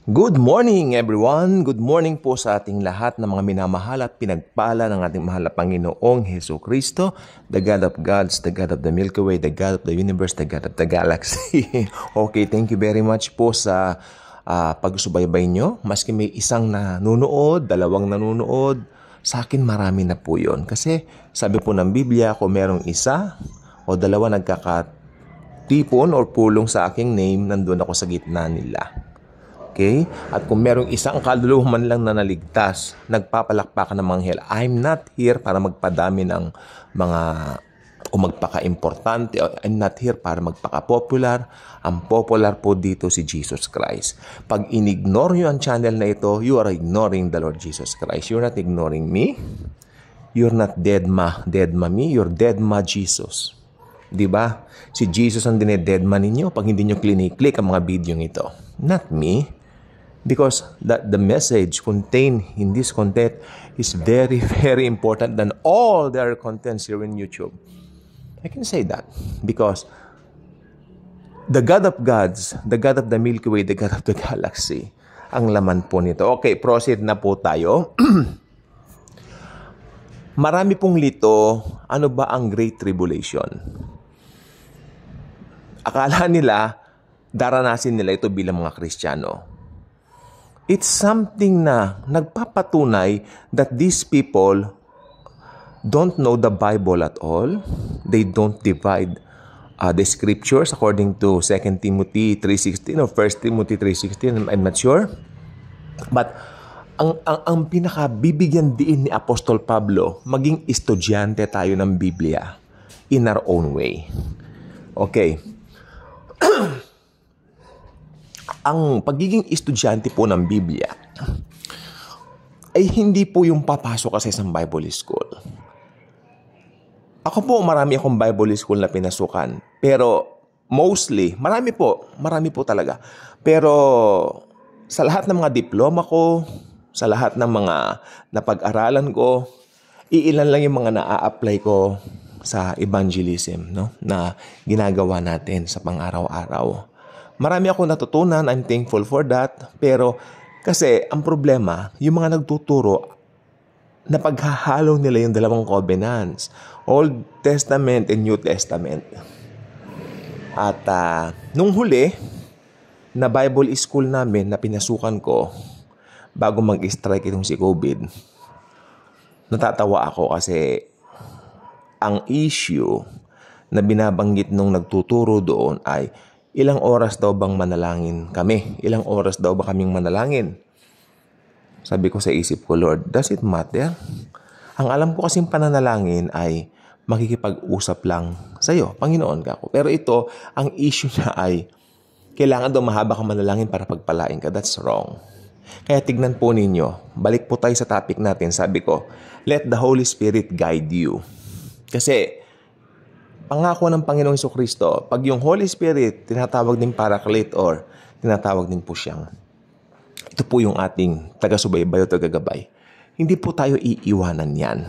Good morning everyone! Good morning po sa ating lahat ng mga minamahal at pinagpala ng ating mahal na Panginoong Hesus Kristo, the God of gods, the God of the Milky Way, the God of the universe, the God of the galaxy. Okay, thank you very much po sa pagsubaybay nyo. Maski may isang nanunood, dalawang nanunood, sa akin marami na po yun. Kasi sabi po ng Biblia, kung merong isa o dalawa nagkakatipon or pulong sa aking name, nandun ako sa gitna nila. Okay? At kung merong isang kaluluwa man lang na naligtas, nagpapalakpakan ng mga anghel, I'm not here para magpadami ng mga o magpaka-importante. I'm not here para magpaka-popular. Ang popular po dito si Jesus Christ. Pag in-ignore nyo ang channel na ito, you are ignoring the Lord Jesus Christ. You're not ignoring me. You're not dead ma me. You're dead ma Jesus. Diba? Si Jesus ang dineded ma ninyo pag hindi nyo clinic-click ang mga video ito. Not me. Because the message contained in this content is very, very important than all their contents here in YouTube. I can say that because the God of gods, the God of the Milky Way, the God of the galaxy, ang laman po nito. Okay, proceed na po tayo. Marami pong lito, ano ba ang Great Tribulation? Akala nila, daranasin nila ito bilang mga Kristiyano. It's something na nagpapatunay that these people don't know the Bible at all. They don't divide the scriptures according to 2 Timothy 3:16 or 1 Timothy 3:16. I'm not sure. But ang pinakabibigyan diin ni Apostol Pablo, maging estudyante tayo ng Biblia in our own way. Okay. Ang pagiging estudyante po ng Biblia ay hindi po yung papasok kasi sa Bible school. Ako po, marami akong Bible school na pinasukan. Pero mostly, marami po talaga. Pero sa lahat ng mga diploma ko, sa lahat ng mga napag-aralan ko, iilan lang yung mga na-a-apply ko sa evangelism, no? Na ginagawa natin sa pang-araw-araw. Marami akong natutunan, I'm thankful for that. Pero kasi ang problema, yung mga nagtuturo, napaghahalo nila yung dalawang covenants, Old Testament and New Testament. At nung huli, na Bible school namin na pinasukan ko, bago mag-strike itong si COVID, natatawa ako kasi ang issue na binabanggit nung nagtuturo doon ay ilang oras daw bang manalangin kami? Ilang oras daw ba kaming manalangin? Sabi ko sa isip ko, Lord, does it matter? Ang alam ko kasing pananalangin ay makikipag-usap lang sa iyo, Panginoon ka ako. Pero ito, ang issue niya ay kailangan daw mahaba kang manalangin para pagpalain ka. That's wrong. Kaya tignan po ninyo, balik po tayo sa topic natin. Sabi ko, let the Holy Spirit guide you. Kasi pangako ng Panginoong Jesucristo, pag yung Holy Spirit, tinatawag din Paraclete or tinatawag din po siyang, ito po yung ating taga-subaybay o taga-gabay. Hindi po tayo iiwanan yan.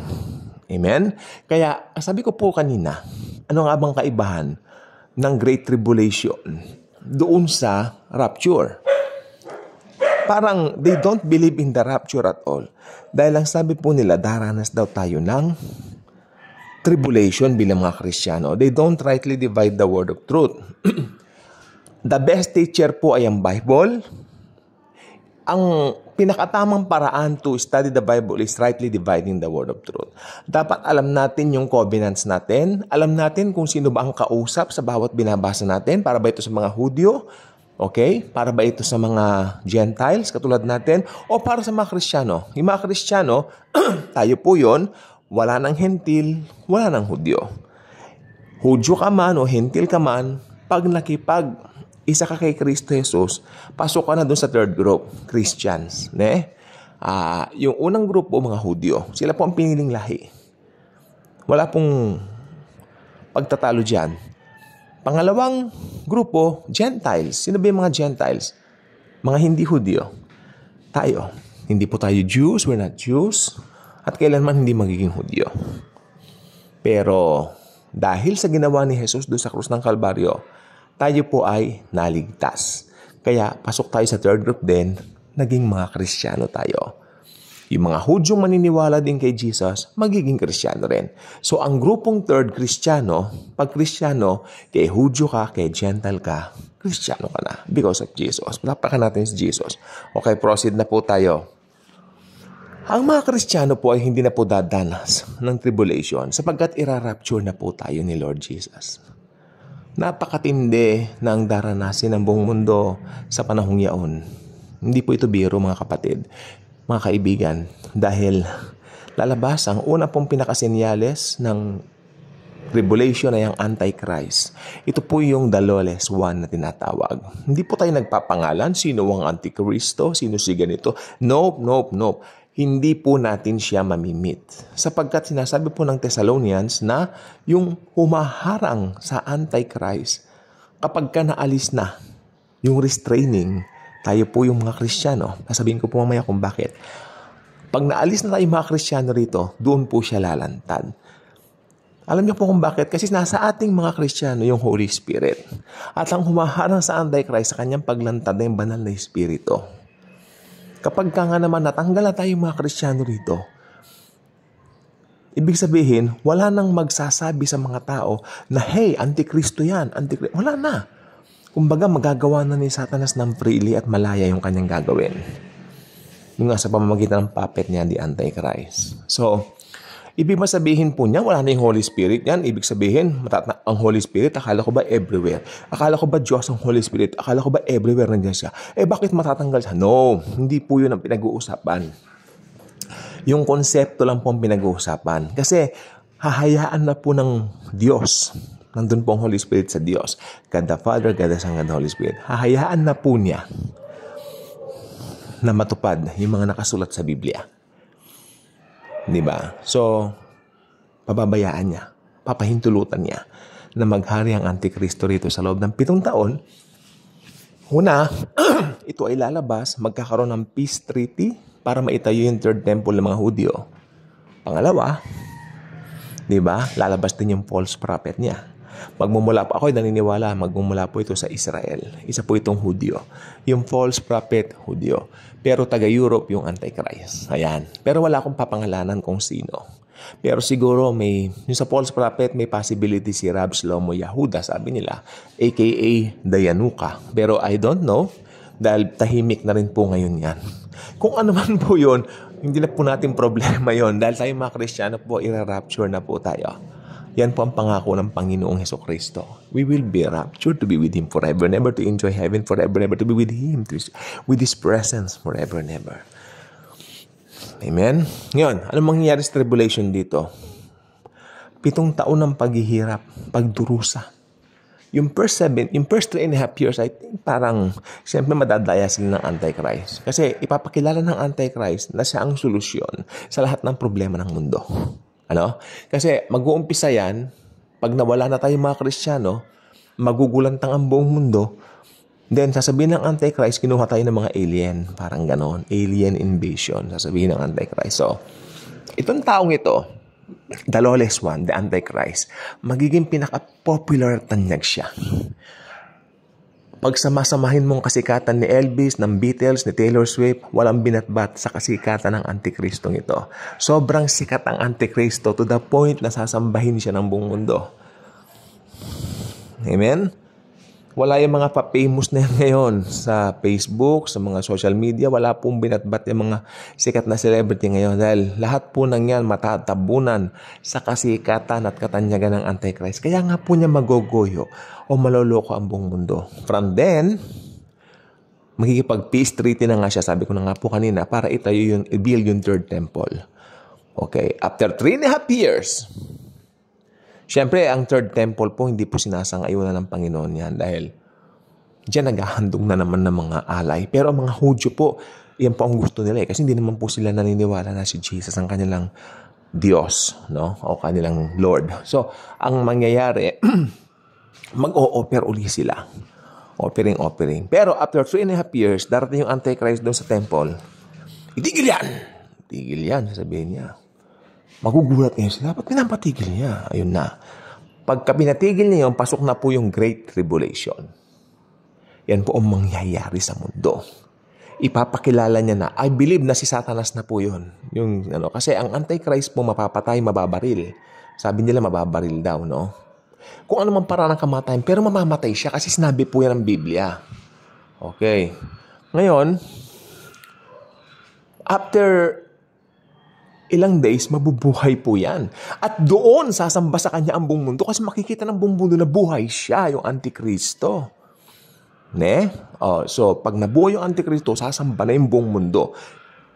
Amen? Kaya, sabi ko po kanina, ano nga bang kaibahan ng Great Tribulation doon sa rapture? Parang they don't believe in the rapture at all. Dahil lang sabi po nila, daranas daw tayo ng tribulation bilang mga Kristiyano. They don't rightly divide the word of truth. The best teacher po ay ang Bible. Ang pinakatamang paraan to study the Bible is rightly dividing the word of truth. Dapat alam natin yung covenants natin. Alam natin kung sino ba ang kausap sa bawat binabasa natin. Para ba ito sa mga Hudyo? Okay? Para ba ito sa mga Gentiles katulad natin? O para sa mga Kristiyano? Yung mga Kristiyano, tayo po yun. Wala ng hentil, wala ng Hudyo. Hudyo ka man o hentil ka man, pag nakipag-isa ka kay Kristo Jesus, pasok ka na doon sa third group, Christians. Yung unang grupo, mga Hudyo, sila po ang piniling lahi. Wala pong pagtatalo dyan. Pangalawang grupo, Gentiles. Sino ba yung mga Gentiles? Mga hindi Hudyo. Tayo. Hindi po tayo Jews, we're not Jews. At kailanman hindi magiging Hudyo. Pero dahil sa ginawa ni Jesus doon sa krus ng Kalbaryo, tayo po ay naligtas. Kaya pasok tayo sa third group din, naging mga Kristiyano tayo. Yung mga Hudyong maniniwala din kay Jesus, magiging Kristiyano rin. So ang grupong third Kristiyano, pag Kristiyano, kay Hudyo ka, kay Gentile ka, Kristiyano ka na because of Jesus. Palapakan natin si Jesus. Okay, proceed na po tayo. Ang mga Kristiyano po ay hindi na po dadanas ng tribulation sapagkat irarapture na po tayo ni Lord Jesus. Napakatindi na ang daranasin ng buong mundo sa panahong yaon. Hindi po ito biro mga kapatid, mga kaibigan, dahil lalabas ang una pong pinakasenyales ng tribulation ay ang Antichrist. Ito po yung the lawless one na tinatawag. Hindi po tayo nagpapangalan sino ang Antikristo, sino si ganito. Nope. Hindi po natin siya mamimit. Sapagkat sinasabi po ng Thessalonians na yung humaharang sa Antichrist, kapag ka naalis na yung restraining, tayo po yung mga Kristiyano. Sasabihin ko po mamaya kung bakit. Pag naalis na tayo mga Kristiyano rito, doon po siya lalantad. Alam niyo po kung bakit? Kasi nasa ating mga Kristiyano yung Holy Spirit. At ang humaharang sa Antichrist sa kanyang paglantad na yung banal na Espiritu. Kapag ka nga naman natanggal na tayo mga Kristiyano rito, ibig sabihin, wala nang magsasabi sa mga tao na, hey, Antikristo yan, Antikristo. Wala na. Kumbaga, magagawa na ni Satanas ng freely at malaya yung kanyang gagawin. Yung nga sa pamamagitan ng puppet niya, the Antichrist. So, ibig sabihin po niya, wala na yung Holy Spirit yan. Ibig sabihin, ang Holy Spirit, akala ko ba everywhere? Akala ko ba Diyos ang Holy Spirit? Akala ko ba everywhere nandiyan siya? Bakit matatanggal siya? No, hindi po yun ang pinag-uusapan. Yung konsepto lang po ang pinag-uusapan. Kasi, hahayaan na po ng Diyos. Nandun po ang Holy Spirit sa Diyos. God the Father, God the Son, God the Holy Spirit. Hahayaan na po niya na matupad yung mga nakasulat sa Biblia. Diba? So, pababayaan niya, papahintulutan niya na maghari ang Antikristo rito sa loob ng 7 taon. Una, ito ay lalabas, magkakaroon ng peace treaty para maitayo yung third temple ng mga Hudyo. Pangalawa, diba? Lalabas din yung false prophet niya. Magmumula po, ako'y naniniwala, magmumula po ito sa Israel. Isa po itong Hudyo. Yung false prophet, Hudyo. Pero taga-Europe yung Antichrist. Ayan. Pero wala akong papangalanan kung sino. Pero siguro yung sa false prophet, may possibility si Rab Shlomo Yehuda, sabi nila, aka Dayanuka. Pero I don't know, dahil tahimik na rin po ngayon yan. Kung ano man po yun, hindi na po natin problema yon dahil tayo mga Kristiyano po, ira-rapture na po tayo. Yan po ang pangako ng Panginoong Hesukristo. We will be raptured to be with Him forever and ever, to enjoy heaven forever and ever, to be with Him, with His presence forever and ever. Amen? Ngayon, anong mangyayari sa tribulation dito? 7 taon ng paghihirap, pagdurusa. Yung first 3.5 years, I think parang, siyempre madadaya sila ng Antichrist. Kasi ipapakilala ng Antichrist na siya ang solusyon sa lahat ng problema ng mundo. Ano? Kasi mag-uumpisa yan, pag nawala na tayo mga Kristiyano, magugulantang ang buong mundo, then sasabihin ng Antichrist, kinuha tayo ng mga alien, parang ganon, alien invasion, sasabihin ng Antichrist. So, itong taong ito, the lawless one, the Antichrist, magiging pinaka-popular tanyag siya. Pag samasamahin mong kasikatan ni Elvis, ng Beatles, ni Taylor Swift, walang binatbat sa kasikatan ng Antikristong ito. Sobrang sikat ang Antikristo to the point na sasambahin siya ng buong mundo. Amen? Wala yung mga pa-famous na yan ngayon sa Facebook, sa mga social media. Wala pong binatbat yung mga sikat na celebrity ngayon dahil lahat po ng yan matatabunan sa kasikatan at katanyagan ng Antichrist. Kaya nga po niya magogoyo o maloloko ang buong mundo. From then, magkikipag-peace treaty na nga siya, sabi ko na nga po kanina, para itayo yung, i-build yung third temple. Okay, after 3.5 years, siyempre, ang third temple po, hindi po sinasang-ayunan ng Panginoon yan dahil diyan naghahandog na naman ng mga alay. Pero ang mga Hudyo po, yan po ang gusto nila kasi hindi naman po sila naniniwala na si Jesus ang kanilang Diyos, no? O kanilang Lord. So, ang mangyayari, mag-o-offer uli sila. Offering. Pero after 3.5 years, darating yung Antichrist doon sa temple. Itigil yan, sasabihin niya. Magugulat ngayon sila. Ba't pinapatigil niya? Ayun na. Pagka pinatigil niya yun, pasok na po yung Great Tribulation. Yan po ang mangyayari sa mundo. Ipapakilala niya na, I believe na si Satanas na po yun. Kasi ang Antichrist po mapapatay, mababaril. Sabi nila mababaril daw, no? Kung ano man paraan ng kamatayan, pero mamamatay siya kasi sinabi po yan ng Biblia. Okay. Ngayon, after ilang days, mabubuhay po yan. At doon, sasamba sa kanya ang buong mundo kasi makikita ng buong mundo na buhay siya, yung Antikristo. So, pag nabuhay yung Antikristo, sasamba na yung buong mundo.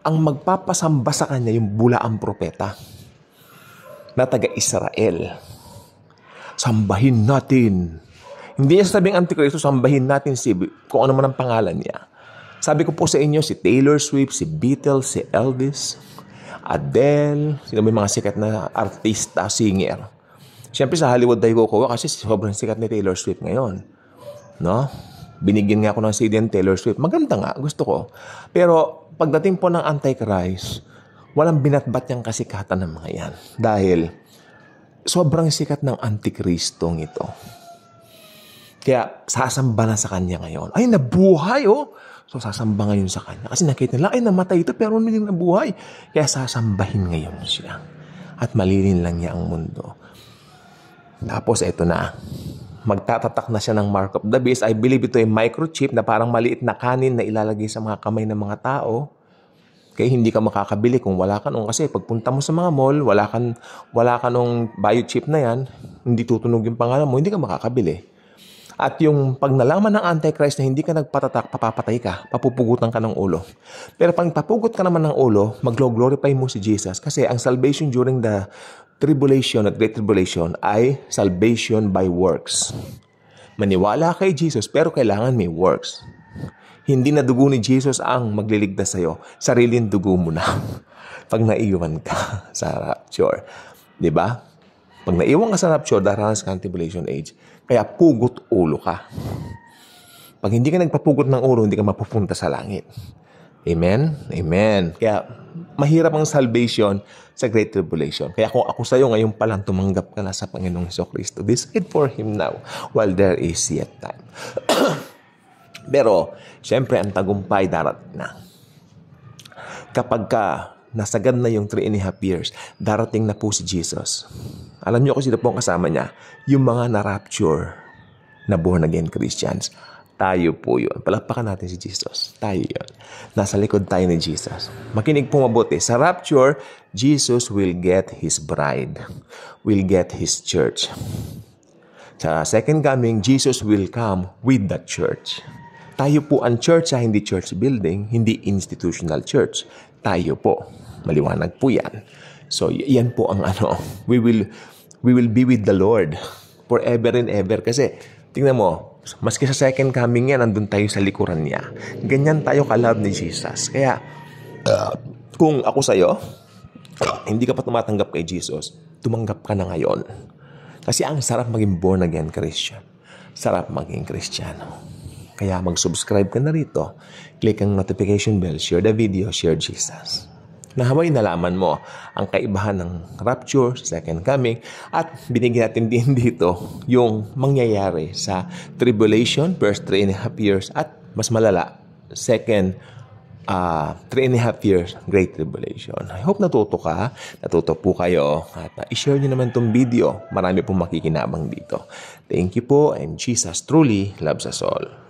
Ang magpapasamba sa kanya, yung bulaang propeta na taga-Israel. Sambahin natin. Hindi niya sabing Antikristo, sambahin natin kung ano man ang pangalan niya. Sabi ko po sa inyo, si Taylor Swift, si Beatles, si Elvis, Adele, sino may mga sikat na artista, singer. Siyempre sa Hollywood tayo kukuha kasi sobrang sikat ni Taylor Swift ngayon. No? Binigyan nga ako ng CD ng Taylor Swift. Maganda nga, gusto ko. Pero pagdating po ng Antichrist, walang binatbat niyang kasikatan ng mga yan. Dahil sobrang sikat ng Antikristong ito. Kaya sasamba na sa kanya ngayon. Ay, nabuhay oh! So, sasamba ngayon sa kanya. Kasi nakita nila, ay, namatay ito, pero hindi nabuhay. Kaya sasambahin ngayon siya. At malilin lang niya ang mundo. Tapos, eto na. Magtatatak na siya ng mark of the beast. I believe ito ay microchip na parang maliit na kanin na ilalagay sa mga kamay ng mga tao. Kaya hindi ka makakabili kung wala ka nung. Kasi pagpunta mo sa mga mall, wala ka nung biochip na yan, hindi tutunog yung pangalan mo, hindi ka makakabili. At yung pag nalaman ng Antichrist na hindi ka nagpatatak, papapatay ka, papupugutan ka ng ulo. Pero pag papugot ka naman ng ulo, mag-glorify mo si Jesus. Kasi ang salvation during the tribulation at great tribulation ay salvation by works. Maniwala kay Jesus pero kailangan may works. Hindi na dugo ni Jesus ang magliligtas sa'yo. Sariling dugo mo na pag naiwan ka sa rapture. Diba? Pag naiwan ka sa rapture, daranas ka ang tribulation age. Kaya pugot ulo ka. Pag hindi ka nagpapugot ng ulo, hindi ka mapupunta sa langit. Amen? Amen. Kaya mahirap ang salvation sa Great Tribulation. Kaya kung ako sa'yo ngayon pa lang tumanggap ka na sa Panginoong Jesucristo, decide for Him now while there is yet time. Pero, syempre, ang tagumpay darating na. Kapag nasagad na yung 3.5 years, darating na po si Jesus. Alam niyo kung sino po ang kasama niya? Yung mga na-rapture na born-again Christians. Tayo po yun. Palakpakan natin si Jesus. Tayo yun. Nasa likod tayo ni Jesus. Makinig po mabuti. Sa rapture, Jesus will get His bride. Will get His church. Sa second coming, Jesus will come with the church. Tayo po ang church, hindi church building, hindi institutional church. Tayo po. Maliwanag po yan. So, yan po ang we will be with the Lord forever and ever. Kasi, tingnan mo, maski sa second coming yan, nandun tayo sa likuran niya. Ganyan tayo kalab ni Jesus. Kaya, kung ako sa'yo, hindi ka pa tumatanggap kay Jesus, tumanggap ka na ngayon. Kasi ang sarap maging born again Christian. Sarap maging Kristiyano. Kaya mag-subscribe ka na rito. Click ang notification bell, share the video, share Jesus. Nahamay nalaman mo ang kaibahan ng rapture, second coming, at binigyan natin din dito yung mangyayari sa tribulation, first 3.5 years, at mas malala, second 3.5 years, great tribulation. I hope natuto po kayo, at i-share nyo naman itong video. Marami pong makikinabang dito. Thank you po, and Jesus truly loves us all.